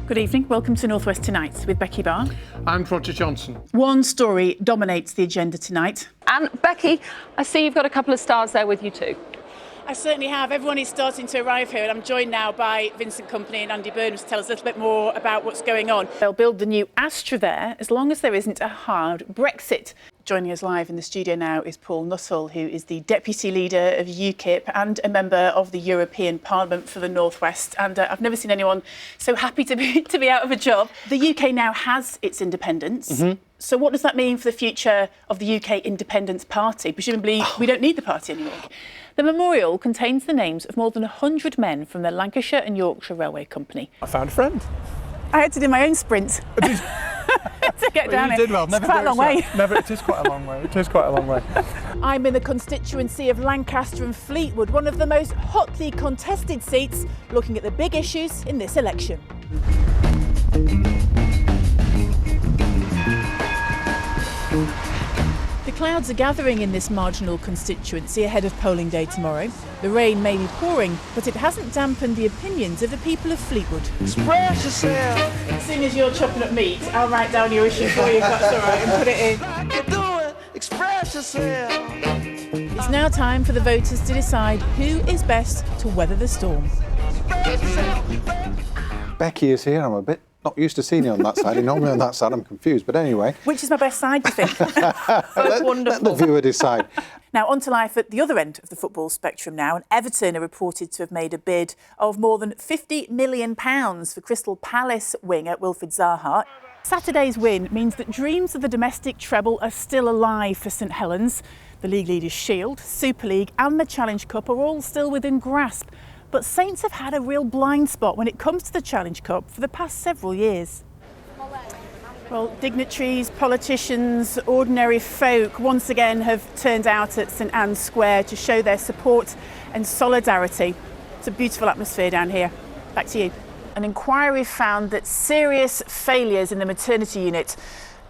Good evening. Welcome to North West Tonight with Beccy Barr. And Roger Johnson. One story dominates the agenda tonight. And Becky, I see you've got a couple of stars there with you too. I certainly have. Everyone is starting to arrive here, and I'm joined now by Vincent Company and Andy Burnham to tell us a little bit more about what's going on. They'll build the new Astra there as long as there isn't a hard Brexit. Joining us live in the studio now is Paul Nuttall, who is the Deputy Leader of UKIP and a member of the European Parliament for the North West. And I've never seen anyone so happy to be out of a job. The UK now has its independence. Mm-hmm. So what does that mean for the future of the UK Independence Party? Presumably we don't need the party anymore. The memorial contains the names of more than 100 men from the Lancashire and Yorkshire Railway Company. I found a friend. I had to do my own sprint. To get down you did well. It's quite a long way. It is quite a long way. It is quite a long way. I'm in the constituency of Lancaster and Fleetwood, one of the most hotly contested seats, looking at the big issues in this election. The clouds are gathering in this marginal constituency ahead of polling day tomorrow. The rain may be pouring, but it hasn't dampened the opinions of the people of Fleetwood. Express yourself. As soon as you're chopping up meat, I'll write down your issue for you, if that's all right, and put it in. You do it. Express yourself. It's now time for the voters to decide who is best to weather the storm. Becky is here. I'm a bit not used to seeing you on that side. Normally on that side, I'm confused. But anyway. Which is my best side, do you think? Both wonderful. Let the viewer decide. Now, on to life at the other end of the football spectrum now. And Everton are reported to have made a bid of more than £50 million for Crystal Palace winger Wilfried Zaha. Saturday's win means that dreams of the domestic treble are still alive for St Helens. The League Leaders Shield, Super League and the Challenge Cup are all still within grasp. But Saints have had a real blind spot when it comes to the Challenge Cup for the past several years. Well, dignitaries, politicians, ordinary folk once again have turned out at St Anne's Square to show their support and solidarity. It's a beautiful atmosphere down here. Back to you. An inquiry found that serious failures in the maternity unit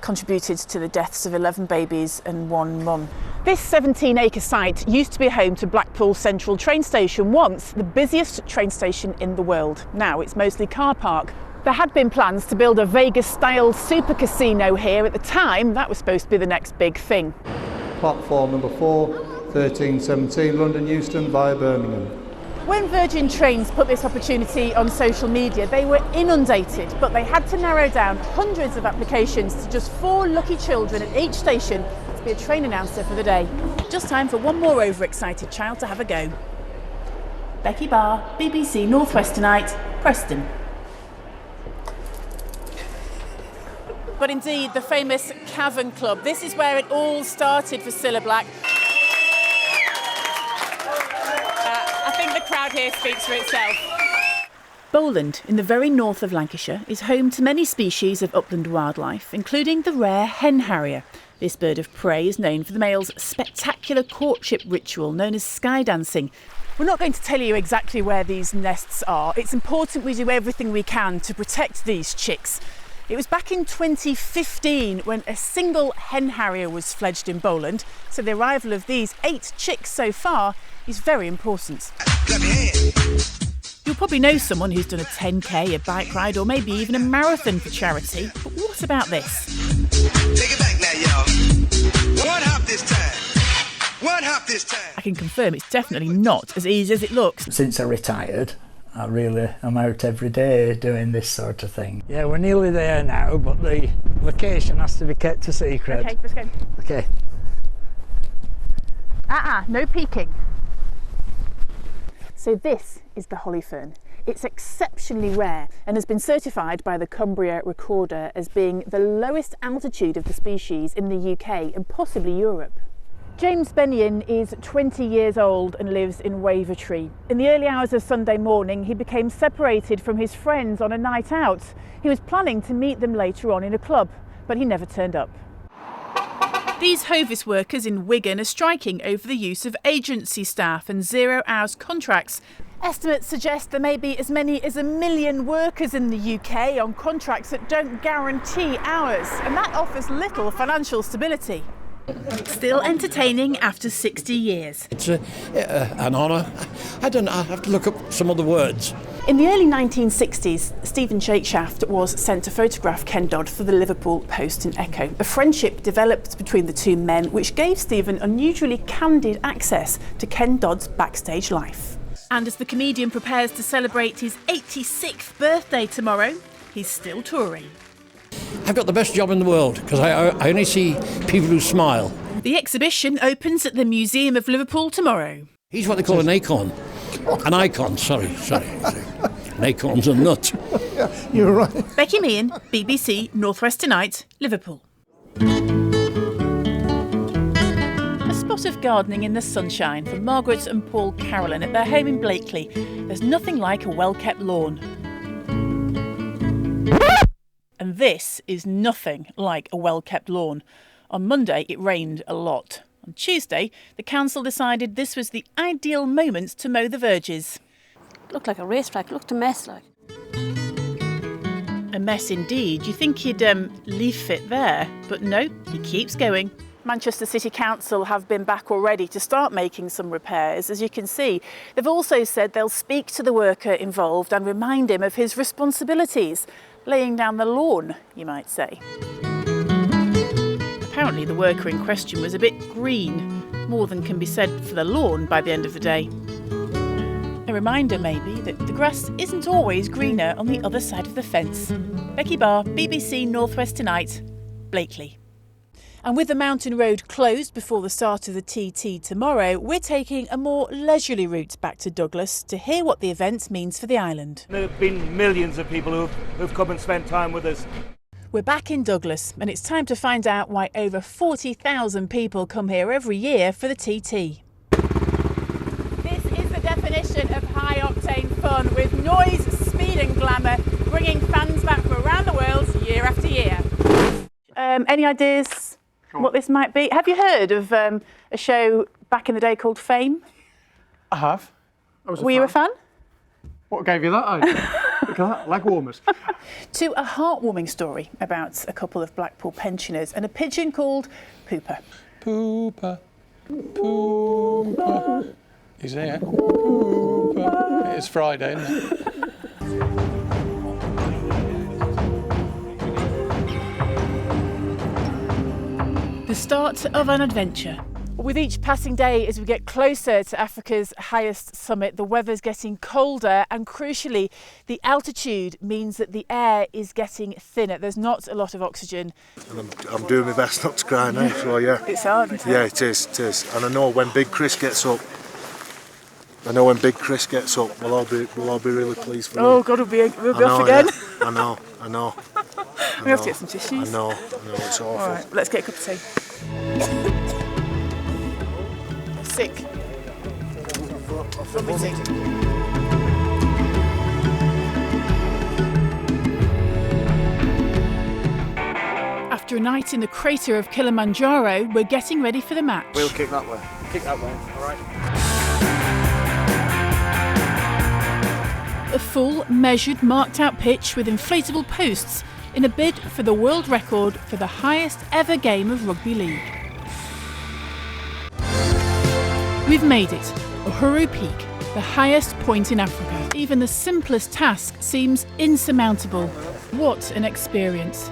contributed to the deaths of 11 babies and one mum. This 17-acre site used to be home to Blackpool Central train station, once the busiest train station in the world. Now it's mostly car park. There had been plans to build a Vegas-style super casino here. At the time, that was supposed to be the next big thing. Platform number 4, 1317 London Euston via Birmingham. When Virgin Trains put this opportunity on social media, they were inundated, but they had to narrow down hundreds of applications to just 4 lucky children at each station to be a train announcer for the day. Just time for one more overexcited child to have a go. Beccy Barr, BBC North West Tonight, Preston. But indeed, the famous Cavern Club. This is where it all started for Cilla Black. I think the crowd here speaks for itself. Bowland, in the very north of Lancashire, is home to many species of upland wildlife, including the rare hen harrier. This bird of prey is known for the male's spectacular courtship ritual known as sky dancing. We're not going to tell you exactly where these nests are. It's important we do everything we can to protect these chicks. It was back in 2015 when a single hen harrier was fledged in Bowland, so the arrival of these 8 chicks so far is very important. You'll probably know someone who's done a 10k, a bike ride, or maybe even a marathon for charity. But what about this? Take it back now, y'all. One hop this time. One hop this time. I can confirm it's definitely not as easy as it looks. Since I retired, I'm out every day doing this sort of thing. Yeah, we're nearly there now, but the location has to be kept a secret. OK, let's go. OK. No peeking. So this is the holly fern. It's exceptionally rare and has been certified by the Cumbria Recorder as being the lowest altitude of the species in the UK and possibly Europe. James Bennion is 20 years old and lives in Wavertree. In the early hours of Sunday morning, he became separated from his friends on a night out. He was planning to meet them later on in a club, but he never turned up. These Hovis workers in Wigan are striking over the use of agency staff and 0 hours contracts. Estimates suggest there may be as many as 1 million workers in the UK on contracts that don't guarantee hours, and that offers little financial stability. Still entertaining after 60 years. It's an honour. I don't know, I have to look up some other words. In the early 1960s, Stephen Shakeshaft was sent to photograph Ken Dodd for the Liverpool Post and Echo. A friendship developed between the two men, which gave Stephen unusually candid access to Ken Dodd's backstage life. And as the comedian prepares to celebrate his 86th birthday tomorrow, he's still touring. I've got the best job in the world because I only see people who smile. The exhibition opens at the Museum of Liverpool tomorrow. He's what they call an acorn. An icon, sorry. An acorn's a nut. Yeah, you're right. Becky Meehan, BBC North West Tonight, Liverpool. A spot of gardening in the sunshine for Margaret and Paul Carolyn at their home in Blakely. There's nothing like a well-kept lawn. And this is nothing like a well-kept lawn. On Monday, it rained a lot. On Tuesday, the council decided this was the ideal moment to mow the verges. It looked like a racetrack, it looked a mess like. A mess indeed. You think he'd leave it there, but no, he keeps going. Manchester City Council have been back already to start making some repairs. As you can see, they've also said they'll speak to the worker involved and remind him of his responsibilities. Laying down the lawn, you might say. Apparently the worker in question was a bit green. More than can be said for the lawn by the end of the day. A reminder maybe that the grass isn't always greener on the other side of the fence. Beccy Barr, BBC North West Tonight, Blakely. And with the mountain road closed before the start of the TT tomorrow, we're taking a more leisurely route back to Douglas to hear what the event means for the island. There have been millions of people who've come and spent time with us. We're back in Douglas and it's time to find out why over 40,000 people come here every year for the TT. This is the definition of high-octane fun with noise, speed and glamour, bringing fans back from around the world year after year. Any ideas what this might be? Have you heard of a show back in the day called Fame? I have. Were you a fan? What gave you that idea? Look at that, leg warmers. To a heartwarming story about a couple of Blackpool pensioners and a pigeon called Pooper. Pooper, Pooper. He's here. Pooper. It's Friday, isn't it? The start of an adventure. With each passing day as we get closer to Africa's highest summit, the weather's getting colder and crucially, the altitude means that the air is getting thinner. There's not a lot of oxygen. And I'm doing my best not to cry now, so yeah. It's hard, isn't it? Yeah, it is. And I know when Big Chris gets up, we'll all be really pleased for him. Oh God, we'll be off again. Yeah. I know. We have to get some tissues. I know, it's awful. All right, let's get a cup of tea. Sick. Vomiting. After a night in the crater of Kilimanjaro, we're getting ready for the match. We'll kick that way. Kick that way, all right. A full, measured, marked-out pitch with inflatable posts in a bid for the world record for the highest ever game of rugby league. We've made it, Uhuru Peak, the highest point in Africa. Even the simplest task seems insurmountable. What an experience.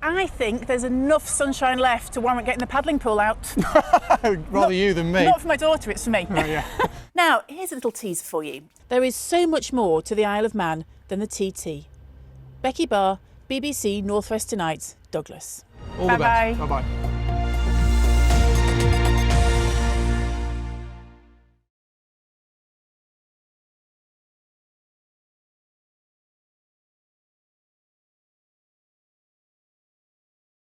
I think there's enough sunshine left to warrant getting the paddling pool out. Rather you than me. Not for my daughter, it's for me. Oh, yeah. Now, here's a little teaser for you. There is so much more to the Isle of Man than the TT. Beccy Barr, BBC North West Tonight, Douglas. All the best. Bye-bye. Bye-bye.